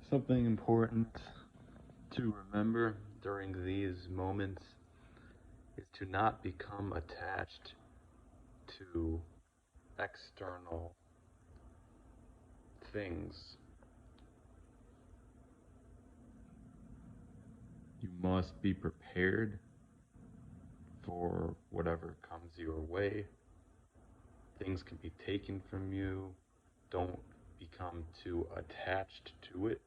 Something important to remember during these moments is to not become attached to external things. You must be prepared for whatever comes your way. Things can be taken from you. Don't become too attached to it.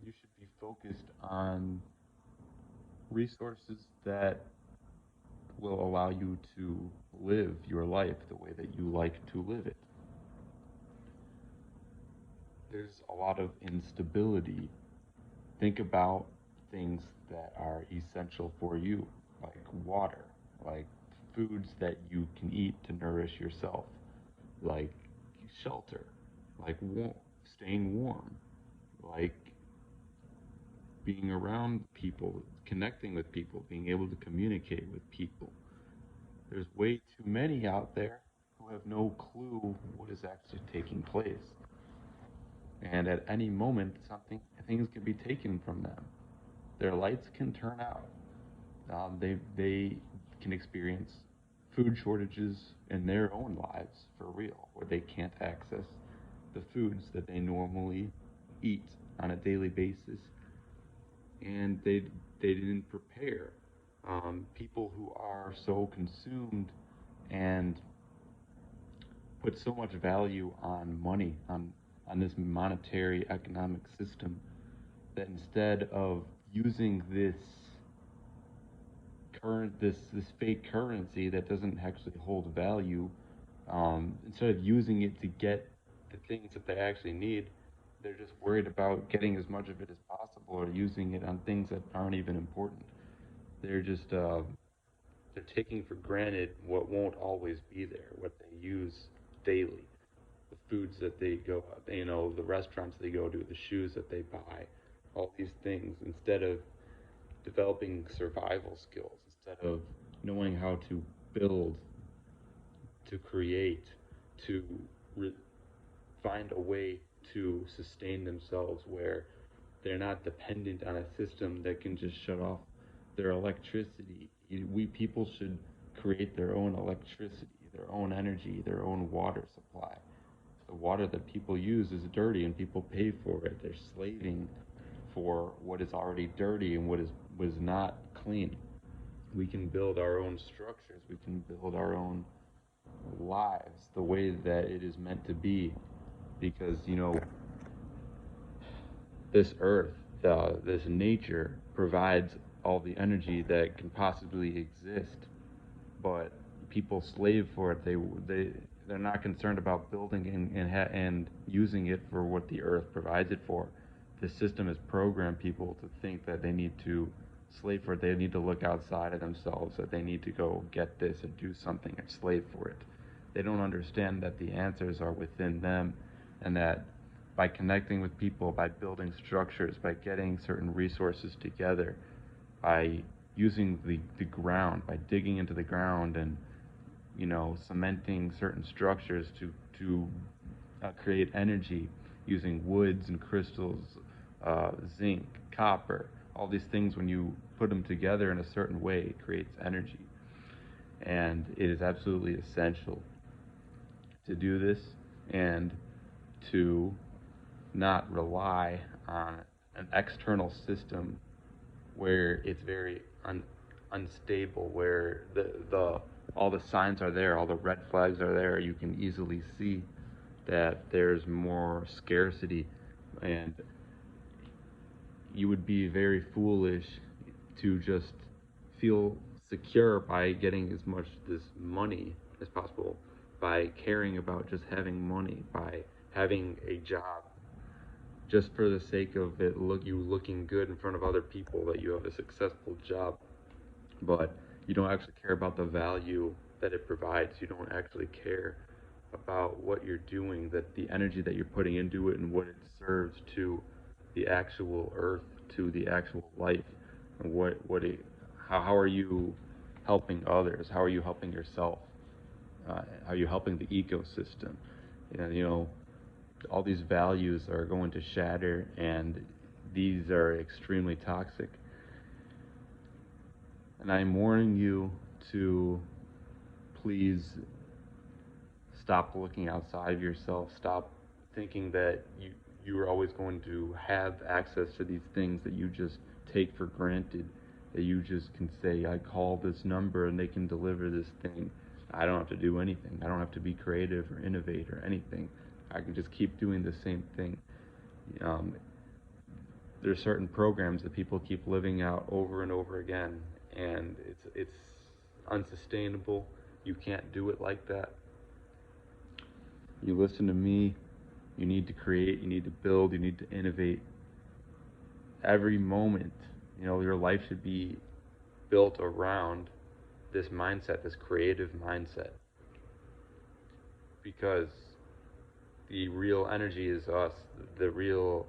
You should be focused on resources that will allow you to live your life the way that you like to live it. There's a lot of instability. Think about things that are essential for you, like water, like foods that you can eat to nourish yourself, like shelter, like staying warm, like being around people, connecting with people, being able to communicate with people. There's way too many out there who have no clue what is actually taking place. And at any moment, things can be taken from them. Their lights can turn out. They can experience food shortages in their own lives for real, where they can't access the foods that they normally eat on a daily basis, and they didn't prepare. People who are so consumed and put so much value on money, on this monetary economic system, that instead of using this fake currency that doesn't actually hold value, instead of using it to get the things that they actually need, they're just worried about getting as much of it as possible or using it on things that aren't even important. They're just they're taking for granted what won't always be there, what they use daily, the foods that they go, the restaurants they go to, the shoes that they buy, all these things, instead of developing survival skills, instead of knowing how to build, to create, to re- find a way to sustain themselves where they're not dependent on a system that can just shut off their electricity. We people should create their own electricity, their own energy, their own water supply. The water that people use is dirty and people pay for it. They're slaving for what is already dirty and what is was not clean. We can build our own structures. We can build our own lives the way that it is meant to be, because this earth, this nature provides all the energy that can possibly exist, but people slave for it. They're not concerned about building and using it for what the earth provides it for. The system has programmed people to think that they need to slave for it. They need to look outside of themselves, that they need to go get this and do something and slave for it. They don't understand that the answers are within them, and that by connecting with people, by building structures, by getting certain resources together, by using the ground, by digging into the ground and cementing certain structures to create energy using woods and crystals, zinc, copper, all these things. When you put them together in a certain way, it creates energy, and it is absolutely essential to do this and to not rely on an external system where it's very unstable, where the all the signs are there, all the red flags are there. You can easily see that there's more scarcity, and you would be very foolish to just feel secure by getting as much this money as possible, by caring about just having money, by having a job, just for the sake of you looking good in front of other people that you have a successful job. But you don't actually care about the value that it provides. You don't actually care about what you're doing, that the energy that you're putting into it and what it serves to the actual earth, to the actual life, and how are you helping others? How are you helping yourself? How are you helping the ecosystem? And all these values are going to shatter, and these are extremely toxic. And I'm warning you to please stop looking outside of yourself. Stop thinking that you are always going to have access to these things that you just take for granted. That you just can say, I call this number and they can deliver this thing. I don't have to do anything. I don't have to be creative or innovate or anything. I can just keep doing the same thing. Um, there's certain programs that people keep living out over and over again, and it's unsustainable. You can't do it like that. You listen to me. You need to create. You need to build. You need to innovate. Every moment, your life should be built around this mindset, this creative mindset, because the real energy is us. The real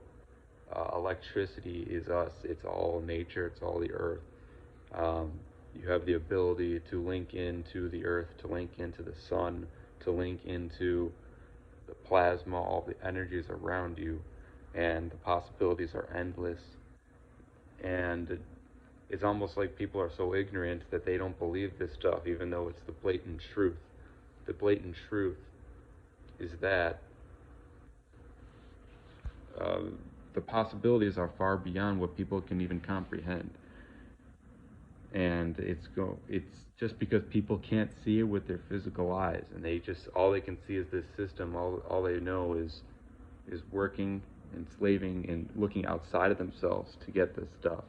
electricity is us. It's all nature. It's all the earth. Um, you have the ability to link into the earth, to link into the sun, to link into the plasma, all the energies around you, and the possibilities are endless. And it's almost like people are so ignorant that they don't believe this stuff, even though it's the blatant truth. The blatant truth is that uh, the possibilities are far beyond what people can even comprehend. And it's just because people can't see it with their physical eyes, and all they can see is this system. All they know is working, enslaving, and looking outside of themselves to get this stuff,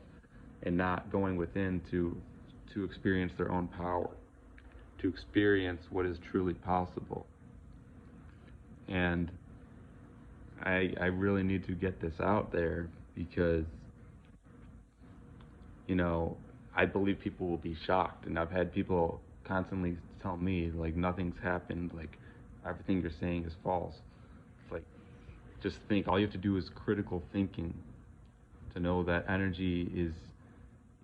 and not going within to experience their own power, to experience what is truly possible. And I really need to get this out there because, I believe people will be shocked. And I've had people constantly tell me, like, nothing's happened, like, everything you're saying is false. It's like, just think, all you have to do is critical thinking to know that energy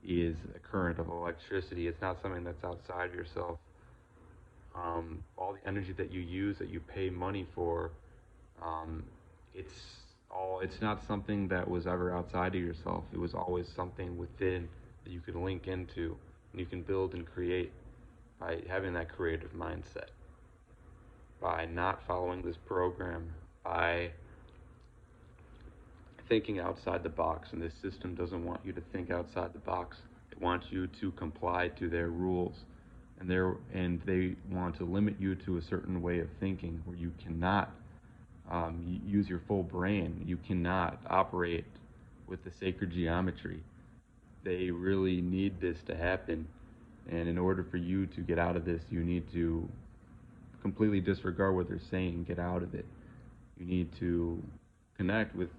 is a current of electricity. It's not something that's outside of yourself. All the energy that you use, that you pay money for, um, it's not something that was ever outside of yourself. It was always something within that you can link into, and you can build and create by having that creative mindset, by not following this program, by thinking outside the box. And this system doesn't want you to think outside the box. It wants you to comply to their rules, and they want to limit you to a certain way of thinking where you cannot use your full brain. You cannot operate with the sacred geometry. They really need this to happen, and in order for you to get out of this, you need to completely disregard what they're saying. Get out of it. You need to connect with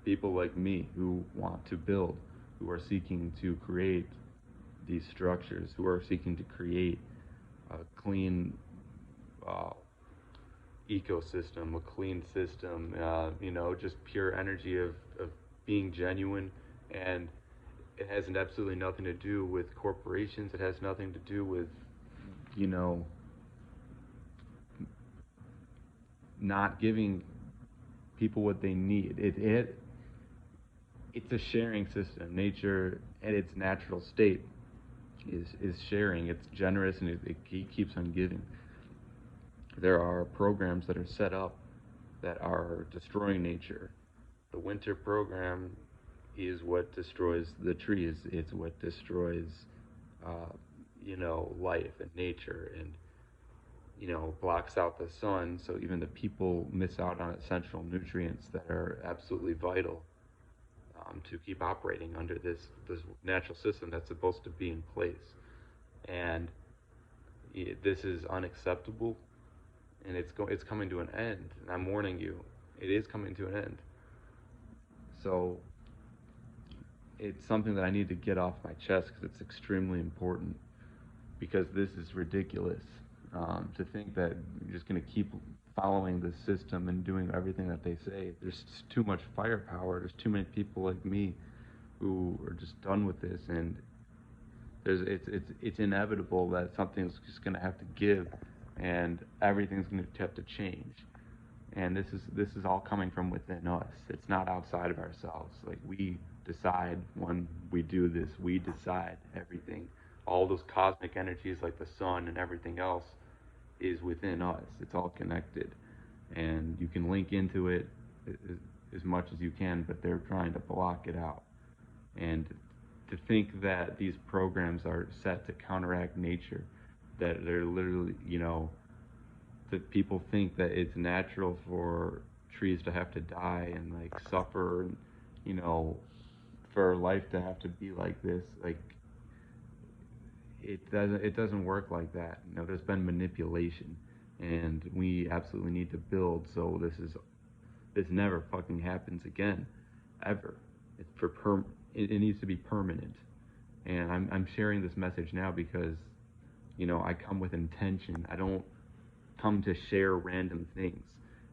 people like me who want to build, who are seeking to create these structures, who are seeking to create a clean ecosystem, a clean system, just pure energy of being genuine. And it has absolutely nothing to do with corporations. It has nothing to do with, not giving people what they need. It's a sharing system. Nature, at its natural state, is sharing. It's generous, and it keeps on giving. There are programs that are set up that are destroying nature. The winter program is what destroys the trees. It's what destroys, life and nature, and blocks out the sun. So even the people miss out on essential nutrients that are absolutely vital to keep operating under this natural system that's supposed to be in place. And this is unacceptable, and it's coming to an end. And I'm warning you, it is coming to an end. So it's something that I need to get off my chest because it's extremely important. Because this is ridiculous. To think that you're just going to keep following the system and doing everything that they say. There's just too much firepower. There's too many people like me who are just done with this, and it's inevitable that something's just going to have to give, and everything's going to have to change. And this is all coming from within us. It's not outside of ourselves. Like, we decide when we do this. We decide everything. All those cosmic energies, like the sun and everything else, is within us. It's all connected, and you can link into it as much as you can, but they're trying to block it out. And to think that these programs are set to counteract nature, that they're literally, that people think that it's natural for trees to have to die and like suffer, and you know for life to have to be like this. Like, it doesn't work like that. There's been manipulation, and we absolutely need to build so this never fucking happens again, ever. It needs to be permanent. And I'm sharing this message now because I come with intention. I don't come to share random things.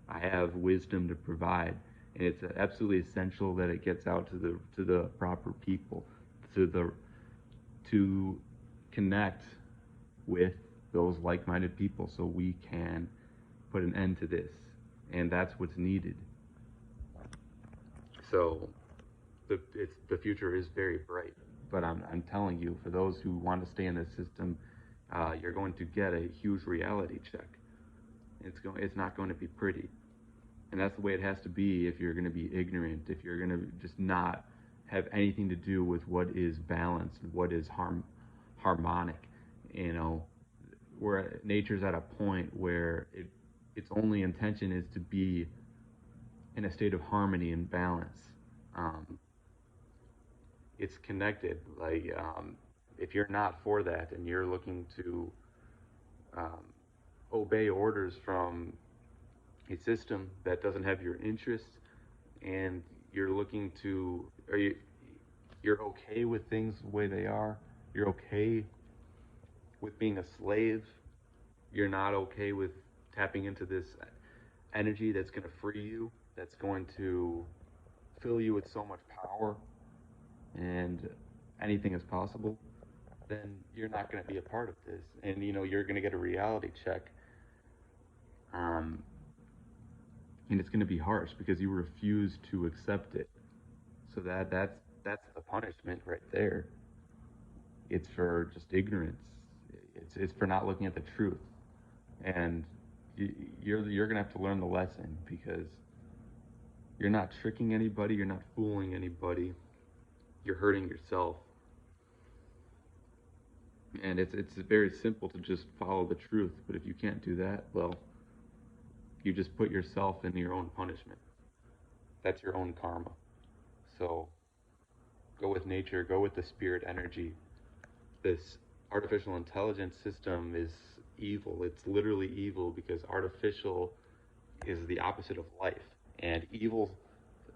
I have wisdom to provide, and it's absolutely essential that it gets out to the proper people, to the to connect with those like-minded people, so we can put an end to this, and that's what's needed. So the future is very bright, but I'm telling you, for those who want to stay in this system, you're going to get a huge reality check. It's not going to be pretty, and that's the way it has to be if you're going to be ignorant, if you're going to just not have anything to do with what is balanced and what is harmonic. You know, where nature's at a point where its only intention is to be in a state of harmony and balance. Um, it's connected. Like, if you're not for that and you're looking to um, obey orders from a system that doesn't have your interests, and you're looking to, you're okay with things the way they are, you're okay with being a slave, you're not okay with tapping into this energy that's going to free you, that's going to fill you with so much power, and anything is possible, then you're not going to be a part of this. And you're going to get a reality check. Um, and it's going to be harsh because you refuse to accept it. So that's the punishment right there. It's for just ignorance. It's for not looking at the truth, and you're gonna have to learn the lesson, because you're not tricking anybody, you're not fooling anybody, you're hurting yourself. And it's very simple to just follow the truth, but if you can't do that, well, you just put yourself in your own punishment. That's your own karma. So go with nature, go with the spirit energy. This artificial intelligence system is evil. It's literally evil, because artificial is the opposite of life, and evil,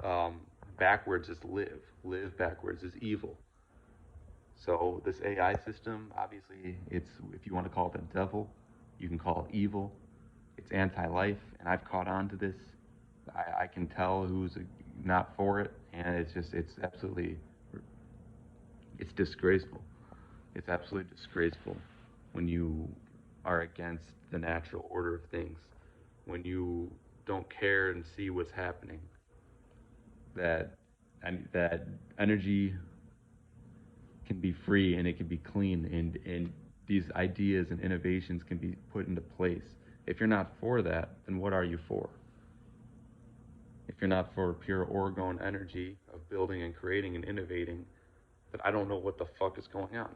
um, backwards is live. Live backwards is evil. So this AI system, obviously, it's, if you want to call it the devil, you can call it evil. It's anti-life, and I've caught on to this. I can tell who's not for it, and it's absolutely, it's disgraceful. It's absolutely disgraceful when you are against the natural order of things, when you don't care and see what's happening. That and that energy can be free, and it can be clean, and these ideas and innovations can be put into place. If you're not for that, then what are you for? If you're not for pure orgone energy of building and creating and innovating, then I don't know what the fuck is going on.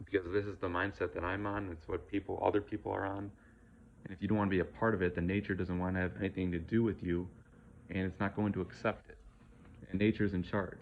Because this is the mindset that I'm on, it's what other people are on. And if you don't want to be a part of it, then nature doesn't want to have anything to do with you, and it's not going to accept it. And nature's in charge.